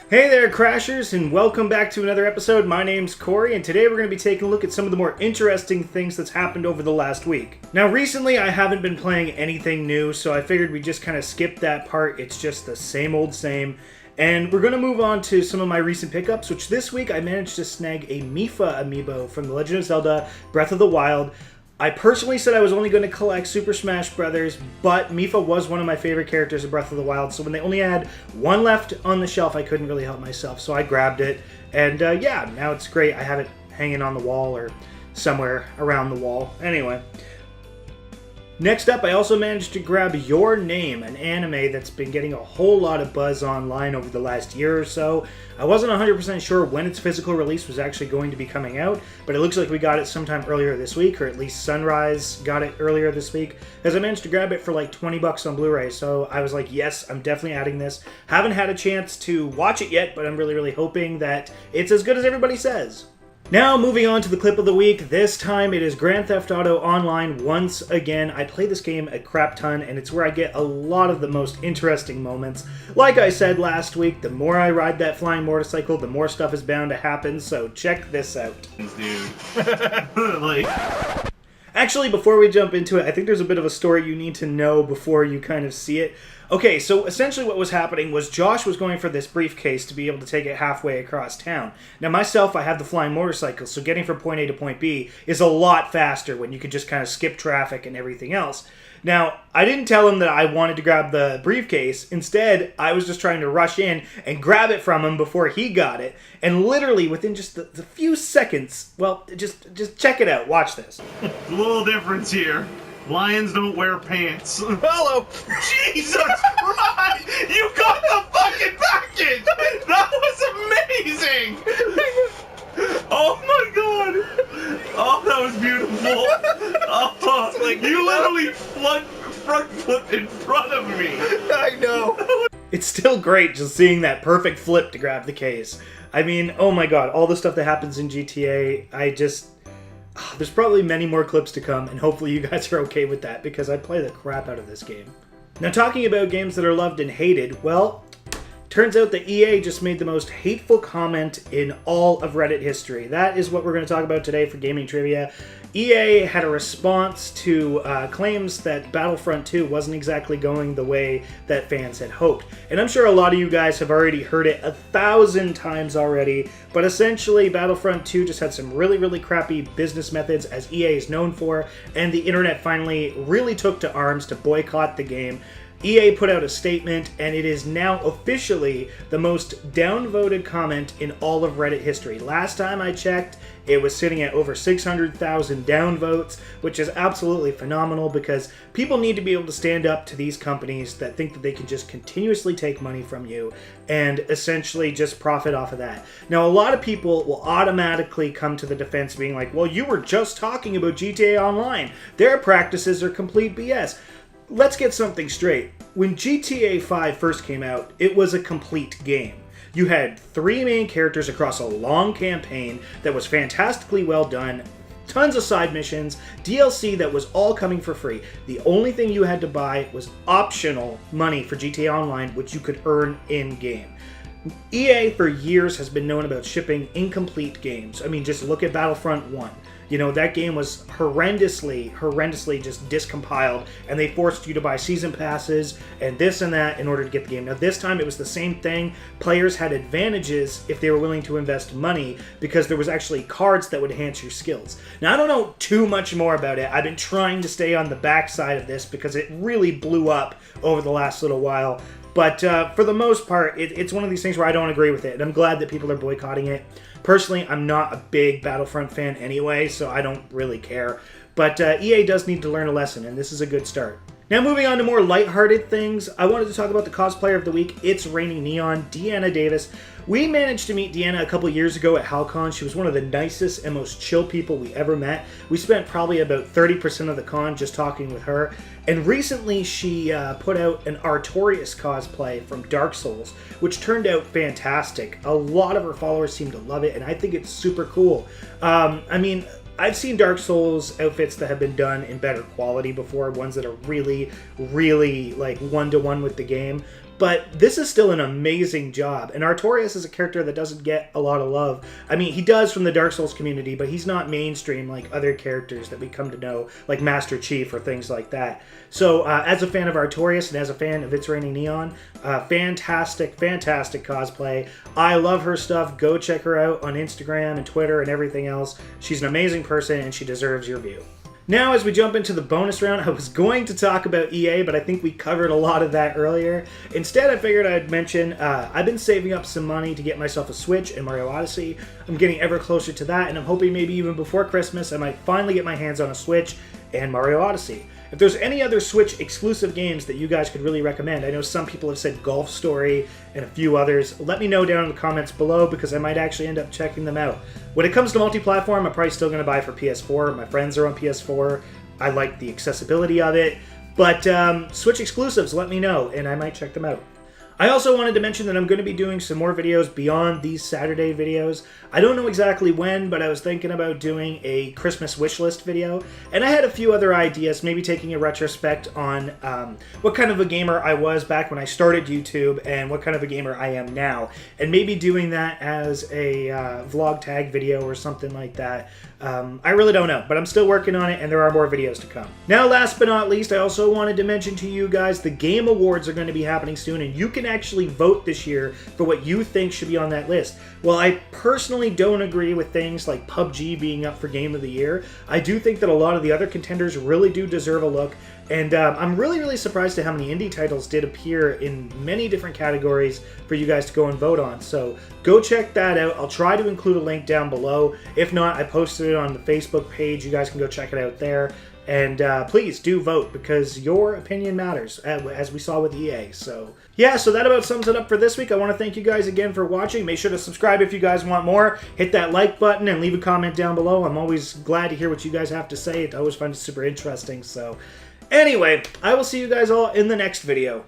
Hey there, Crashers, and welcome back to another episode. My name's Corey, and today we're going to be taking a look at some of the more interesting things that's happened over the last week. Now, recently I haven't been playing anything new, so I figured we'd just kind of skip that part. It's just the same old same. And we're going to move on to some of my recent pickups, which this week I managed to snag a Mipha amiibo from The Legend of Zelda Breath of the Wild. I personally said I was only going to collect Super Smash Brothers, but Mipha was one of my favorite characters in Breath of the Wild, so when they only had one left on the shelf, I couldn't really help myself, so I grabbed it, and yeah, now it's great. I have it hanging on the wall or somewhere around the wall. Anyway. Next up, I also managed to grab Your Name, an anime that's been getting a whole lot of buzz online over the last year or so. I wasn't 100% sure when its physical release was actually going to be coming out, but it looks like we got it sometime earlier this week, or at least Sunrise got it earlier this week, as I managed to grab it for like 20 bucks on Blu-ray, so I was like, yes, I'm definitely adding this. Haven't had a chance to watch it yet, but I'm really hoping that it's as good as everybody says. Now, moving on to the clip of the week. This time it is Grand Theft Auto Online once again. I play this game a crap ton, and it's where I get a lot of the most interesting moments. Like I said last week, the more I ride that flying motorcycle, the more stuff is bound to happen, so check this out. Dude. Actually, before we jump into it, I think there's a bit of a story you need to know before you kind of see it. Okay, so essentially what was happening was Josh was going for this briefcase to be able to take it halfway across town. Now myself, I have the flying motorcycle, so getting from point A to point B is a lot faster when you could just kind of skip traffic and everything else. Now, I didn't tell him that I wanted to grab the briefcase. Instead, I was just trying to rush in and grab it from him before he got it. And literally, within just the few seconds, well, just check it out. Watch this. A little difference here. Lions don't wear pants. Hello! Jesus Christ! You got the fucking package! That was amazing! Oh my god! Oh, that was beautiful! Oh, like you literally front flip in front of me! I know! It's still great just seeing that perfect flip to grab the case. I mean, oh my god, all the stuff that happens in GTA, there's probably many more clips to come, and hopefully you guys are okay with that, because I play the crap out of this game. Now, talking about games that are loved and hated, well, turns out that EA just made the most hateful comment in all of Reddit history. That is what we're going to talk about today for Gaming Trivia. EA had a response to claims that Battlefront 2 wasn't exactly going the way that fans had hoped. And I'm sure a lot of you guys have already heard it 1,000 times already, but essentially Battlefront 2 just had some really crappy business methods, as EA is known for, and the internet finally really took to arms to boycott the game. EA put out a statement, and it is now officially the most downvoted comment in all of Reddit history. Last time I checked, it was sitting at over 600,000 downvotes, which is absolutely phenomenal, because people need to be able to stand up to these companies that think that they can just continuously take money from you and essentially just profit off of that. Now, a lot of people will automatically come to the defense being like, well, you were just talking about GTA Online. Their practices are complete BS. Let's get something straight. When GTA 5 first came out, it was a complete game. You had 3 main characters across a long campaign that was fantastically well done, tons of side missions, DLC that was all coming for free. The only thing you had to buy was optional money for GTA Online, which you could earn in-game. EA for years has been known about shipping incomplete games. I mean, just look at Battlefront 1. You know, that game was horrendously just discompiled, and they forced you to buy season passes and this and that in order to get the game. Now, this time it was the same thing. Players had advantages if they were willing to invest money, because there was actually cards that would enhance your skills. Now, I don't know too much more about it. I've been trying to stay on the backside of this because it really blew up over the last little while. But for the most part, it's one of these things where I don't agree with it, and I'm glad that people are boycotting it. Personally, I'm not a big Battlefront fan anyway, so I don't really care. But EA does need to learn a lesson, and this is a good start. Now, moving on to more lighthearted things, I wanted to talk about the cosplayer of the week. It's Raining Neon, Deanna Davis. We managed to meet Deanna a couple years ago at HalCon. She was one of the nicest and most chill people we ever met. We spent probably about 30% of the con just talking with her. And recently she put out an Artorias cosplay from Dark Souls, which turned out fantastic. A lot of her followers seem to love it, and I think it's super cool. I mean, I've seen Dark Souls outfits that have been done in better quality before, ones that are really, really like one-to-one with the game. But this is still an amazing job. And Artorias is a character that doesn't get a lot of love. I mean, he does from the Dark Souls community, but he's not mainstream like other characters that we come to know, like Master Chief or things like that. So, as a fan of Artorias and as a fan of It's Raining Neon, fantastic, fantastic cosplay. I love her stuff. Go check her out on Instagram and Twitter and everything else. She's an amazing person, and she deserves your view. Now, as we jump into the bonus round, I was going to talk about EA, but I think we covered a lot of that earlier. Instead, I figured I'd mention I've been saving up some money to get myself a Switch and Mario Odyssey. I'm getting ever closer to that, and I'm hoping maybe even before Christmas I might finally get my hands on a Switch and Mario Odyssey. If there's any other Switch exclusive games that you guys could really recommend, I know some people have said Golf Story and a few others, let me know down in the comments below because I might actually end up checking them out. When it comes to multi-platform, I'm probably still going to buy for PS4. My friends are on PS4. I like the accessibility of it. But Switch exclusives, let me know and I might check them out. I also wanted to mention that I'm going to be doing some more videos beyond these Saturday videos. I don't know exactly when, but I was thinking about doing a Christmas wish list video, and I had a few other ideas, maybe taking a retrospect on what kind of a gamer I was back when I started YouTube and what kind of a gamer I am now, and maybe doing that as a vlog tag video or something like that. I really don't know, but I'm still working on it, and there are more videos to come. Now, last but not least, I also wanted to mention to you guys the Game Awards are going to be happening soon, and you can actually vote this year for what you think should be on that list. While I personally don't agree with things like PUBG being up for Game of the Year, I do think that a lot of the other contenders really do deserve a look, and I'm really, really surprised at how many indie titles did appear in many different categories for you guys to go and vote on. So go check that out. I'll try to include a link down below. If not, I posted it on the Facebook page. You guys can go check it out there. And please do vote because your opinion matters, as we saw with EA. So yeah, so that about sums it up for this week. I want to thank you guys again for watching. Make sure to subscribe if you guys want more. Hit that like button and leave a comment down below. I'm always glad to hear what you guys have to say. I always find it super interesting. So anyway, I will see you guys all in the next video.